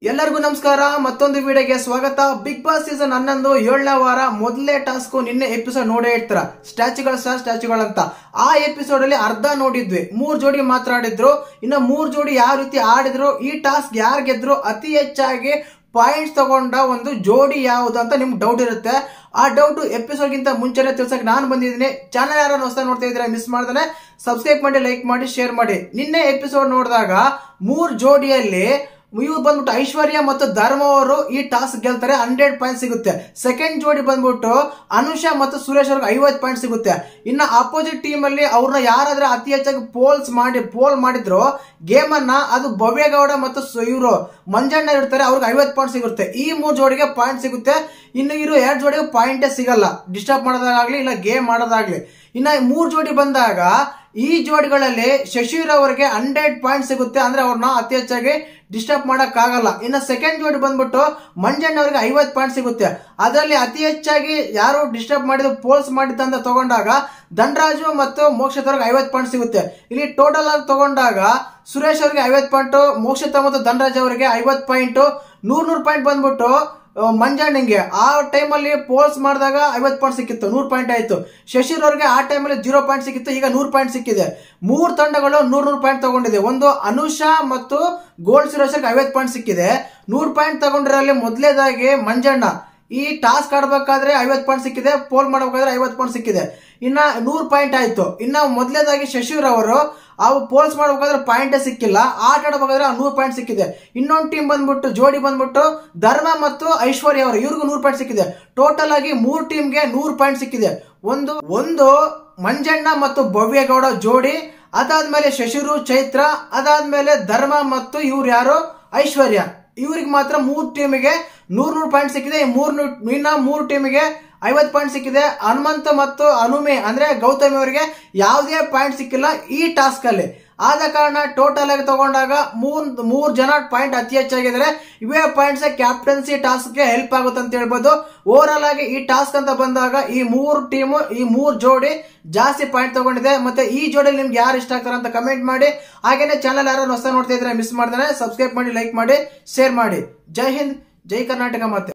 ಎಲ್ಲರಿಗೂ ನಮಸ್ಕಾರ. ಮತ್ತೊಂದು ವಿಡಿಯೋಗೆ ಸ್ವಾಗತ. ಬಿಗ್ ಬಾಸ್ ಸೀಸನ್ 11 7ನೇ ವಾರ ಮೊದಲನೇ ಟಾಸ್ಕ್ ನಿನ್ನೆ ಎಪಿಸೋಡ್ ನೋಡೇ ಇರ್ತೀರ. ಸ್ಟ್ಯಾಚ್ಯೂಗಳು ಅಂತ ಆ ಎಪಿಸೋಡ್ ಅಲ್ಲಿ ಅರ್ಧ ನೋಡಿದ್ವಿ. 3 ಜೋಡಿ ಮಾತಾಡಿದ್ರು. ಇನ್ನು 3 ಜೋಡಿ ಯಾವ ರೀತಿ ಆಡಿದ್ರು, ಈ ಟಾಸ್ಕ್ ಯಾರು ಗೆದ್ರು, ಅತಿ ಹೆಚ್ಚಾಗಿ ಪಾಯಿಂಟ್ಸ್ ತಗೊಂಡ ಒಂದು ಜೋಡಿ ಯಾವುದು ಅಂತ ನಿಮ್ಗೆ ಡೌಟ್ ಇರುತ್ತೆ. ಆ ಡೌಟ್ ಎಪಿಸೋಡ್ ಗಿಂತ ಮುಂಚೆನೆ ತಿಳ್ಸಕ್ ನಾನು ಬಂದಿದ್ದೀನಿ. ಚಾನಲ್ ಯಾರು ಹೊಸ ನೋಡ್ತಾ ಇದ್ರೆ ಮಿಸ್ ಮಾಡ್ದಾನೆ ಸಬ್ಸ್ಕ್ರೈಬ್ ಮಾಡಿ, ಲೈಕ್ ಮಾಡಿ, ಶೇರ್ ಮಾಡಿ. ನಿನ್ನೆ ಎಪಿಸೋಡ್ ನೋಡಿದಾಗ 3 ಜೋಡಿಯಲ್ಲಿ ಇವ್ರು ಬಂದ್ಬಿಟ್ಟು ಐಶ್ವರ್ಯ ಮತ್ತು ಧರ್ಮ ಅವರು ಈ ಟಾಸ್ಕ್ ಗೆಲ್ತಾರೆ, 100 ಪಾಯಿಂಟ್ ಸಿಗುತ್ತೆ. ಸೆಕೆಂಡ್ ಜೋಡಿ ಬಂದ್ಬಿಟ್ಟು ಅನುಷಾ ಮತ್ತು ಸುರೇಶ್ ಅವ್ರಿಗೆ 50 ಪಾಯಿಂಟ್ ಸಿಗುತ್ತೆ. ಇನ್ನ ಅಪೋಸಿಟ್ ಟೀಮ್ ಅಲ್ಲಿ ಅವ್ರನ್ನ ಯಾರಾದ್ರೂ ಅತಿ ಹೆಚ್ಚಾಗಿ ಪೋಲ್ ಮಾಡಿದ್ರು ಗೇಮ್ ಅನ್ನ, ಅದು ಭವ್ಯಗೌಡ ಮತ್ತು ಇವರು ಮಂಜಣ್ಣ ಇರ್ತಾರೆ, ಅವ್ರಿಗೆ 50 ಪಾಯಿಂಟ್ ಸಿಗುತ್ತೆ. ಈ 3 ಜೋಡಿಗೆ ಪಾಯಿಂಟ್ ಸಿಗುತ್ತೆ. ಇನ್ನು ಇರೋ 2 ಜೋಡಿಗೆ ಪಾಯಿಂಟೇ ಸಿಗಲ್ಲ, ಡಿಸ್ಟರ್ಬ್ ಮಾಡೋದಾಗ್ಲಿ ಇಲ್ಲ ಗೇಮ್ ಮಾಡೋದಾಗ್ಲಿ. ಇನ್ನ 3 ಜೋಡಿ ಬಂದಾಗ ಈ ಜೋಡಿಗಳಲ್ಲಿ ಶಶಿರ್ ಅವರಿಗೆ 100 ಪಾಯಿಂಟ್ ಸಿಗುತ್ತೆ, ಅಂದ್ರೆ ಅವ್ರನ್ನ ಅತಿ ಹೆಚ್ಚಾಗಿ ಡಿಸ್ಟರ್ಬ್ ಮಾಡಕ್ ಆಗಲ್ಲ. ಇನ್ನು ಸೆಕೆಂಡ್ ಜೋಡಿ ಬಂದ್ಬಿಟ್ಟು ಮಂಜಣ್ಣ ಅವರಿಗೆ 50 ಪಾಯಿಂಟ್ ಸಿಗುತ್ತೆ. ಅದರಲ್ಲಿ ಅತಿ ಹೆಚ್ಚಾಗಿ ಯಾರು ಡಿಸ್ಟರ್ಬ್ ಮಾಡಿದ್ರು ಪೋಲ್ಸ್ ಮಾಡಿದ್ದಂತ ತಗೊಂಡಾಗ ಧನರಾಜು ಮತ್ತು ಮೋಕ್ಷಿತ್ ಅವ್ರಿಗೆ 50 ಪಾಯಿಂಟ್ ಸಿಗುತ್ತೆ. ಇಲ್ಲಿ ಟೋಟಲ್ ಆಗಿ ತಗೊಂಡಾಗ ಸುರೇಶ್ ಅವರಿಗೆ 50 ಪಾಯಿಂಟ್, ಮೋಕ್ಷಿತ್ ಮತ್ತು ಧನರಾಜ್ ಅವರಿಗೆ 50 ಪಾಯಿಂಟ್, 100 ಪಾಯಿಂಟ್ ಬಂದ್ಬಿಟ್ಟು ಮಂಜಣ್ಣಂಗೆ. ಆ ಟೈಮಲ್ಲಿ ಪೋಲ್ಸ್ ಮಾಡಿದಾಗ 50 ಪಾಯಿಂಟ್ ಸಿಕ್ಕಿತ್ತು, 100 ಪಾಯಿಂಟ್ ಆಯ್ತು. ಶಶಿರ್ ಅವ್ರಿಗೆ ಆ ಟೈಮಲ್ಲಿ 0 ಪಾಯಿಂಟ್ ಸಿಕ್ಕಿತ್ತು, ಈಗ 100 ಪಾಯಿಂಟ್ ಸಿಕ್ಕಿದೆ. 3 ತಂಡಗಳು 100 ಪಾಯಿಂಟ್ ತಗೊಂಡಿದೆ. ಒಂದು ಅನುಷಾ ಮತ್ತು ಗೋಲ್ಡ್ ಸುರೇಶ್ 50 ಪಾಯಿಂಟ್ ಸಿಕ್ಕಿದೆ. 100 ಪಾಯಿಂಟ್ ತಗೊಂಡಿರಲ್ಲಿ ಮೊದಲೇದಾಗಿ ಮಂಜಣ್ಣ ಈ ಟಾಸ್ಕ್ ಆಡ್ಬೇಕಾದ್ರೆ 50 ಪಾಯಿಂಟ್ ಸಿಕ್ಕಿದೆ, ಪೋಲ್ ಮಾಡಬೇಕಾದ್ರೆ 50 ಪಾಯಿಂಟ್ ಸಿಕ್ಕಿದೆ. ಇನ್ನ 100 ಪಾಯಿಂಟ್ ಆಯ್ತು. ಇನ್ನ ಮೊದಲೇದಾಗಿ ಶಶಿರ್ ಅವರು ಅವು ಪೋಲ್ಸ್ ಮಾಡ್ಬೇಕಾದ್ರೆ ಪಾಯಿಂಟೇ ಸಿಕ್ಕಿಲ್ಲ, ಆಟ ಆಡಬೇಕಾದ್ರೆ 100 ಪಾಯಿಂಟ್ ಸಿಕ್ಕಿದೆ. ಇನ್ನೊಂದು ಟೀಮ್ ಬಂದ್ಬಿಟ್ಟು ಜೋಡಿ ಬಂದ್ಬಿಟ್ಟು ಧರ್ಮ ಮತ್ತು ಐಶ್ವರ್ಯ ಅವರು, ಇವ್ರಿಗೂ 100 ಪಾಯಿಂಟ್ ಸಿಕ್ಕಿದೆ. ಟೋಟಲ್ ಆಗಿ 3 ಟೀಮ್ಗೆ 100 ಪಾಯಿಂಟ್ ಸಿಕ್ಕಿದೆ. ಒಂದು ಮಂಜಣ್ಣ ಮತ್ತು ಭವ್ಯಗೌಡ ಜೋಡಿ, ಅದಾದ್ಮೇಲೆ ಶಶಿರು ಚೈತ್ರ, ಅದಾದ್ಮೇಲೆ ಧರ್ಮ ಮತ್ತು ಇವ್ರು ಯಾರು ಐಶ್ವರ್ಯ, ಇವ್ರಿಗೆ ಮಾತ್ರ 3 ಟೀಮಿಗೆ 100 ಪಾಯಿಂಟ್ ಸಿಕ್ಕಿದೆ. ಇನ್ನ 3 ಟೀಮಿಗೆ 50 ಪಾಯಿಂಟ್ ಸಿಕ್ಕಿದೆ. ಹನುಮಂತ ಮತ್ತು ಹನುಮೆ ಅಂದ್ರೆ ಗೌತಮಿ ಅವರಿಗೆ ಯಾವುದೇ ಪಾಯಿಂಟ್ ಸಿಕ್ಕಿಲ್ಲ ಈ ಟಾಸ್ಕ್ ಅಲ್ಲಿ. ಆದ ಕಾರಣ ಟೋಟಲ್ ಆಗಿ ತಗೊಂಡಾಗ 3 ಜನ ಪಾಯಿಂಟ್ ಅತಿ ಹೆಚ್ಚಾಗಿದ್ದಾರೆ. ಇವೇ ಪಾಯಿಂಟ್ಸ್ ಕ್ಯಾಪ್ಟನ್ಸಿ ಟಾಸ್ಕ್ ಗೆ ಹೆಲ್ಪ್ ಆಗುತ್ತೆ ಅಂತ ಹೇಳ್ಬೋದು. ಓವರ್ ಆಲ್ ಆಗಿ ಈ ಟಾಸ್ಕ್ ಅಂತ ಬಂದಾಗ ಈ 3 ಟೀಮ್, ಈ 3 ಜೋಡಿ ಜಾಸ್ತಿ ಪಾಯಿಂಟ್ ತಗೊಂಡಿದೆ. ಮತ್ತೆ ಈ ಜೋಡಿ ನಿಮ್ಗೆ ಯಾರು ಇಷ್ಟ ಆಗ್ತಾರೆ ಅಂತ ಕಮೆಂಟ್ ಮಾಡಿ. ಹಾಗೇನೆ ಚಾನಲ್ ಯಾರು ಹೊಸ ನೋಡ್ತಾ ಇದ್ರೆ ಮಿಸ್ ಮಾಡ್ದಾನೆ ಸಬ್ಸ್ಕ್ರೈಬ್ ಮಾಡಿ, ಲೈಕ್ ಮಾಡಿ, ಶೇರ್ ಮಾಡಿ. ಜೈ ಹಿಂದ್, ಜೈ ಕರ್ನಾಟಕ. ಮತ್ತೆ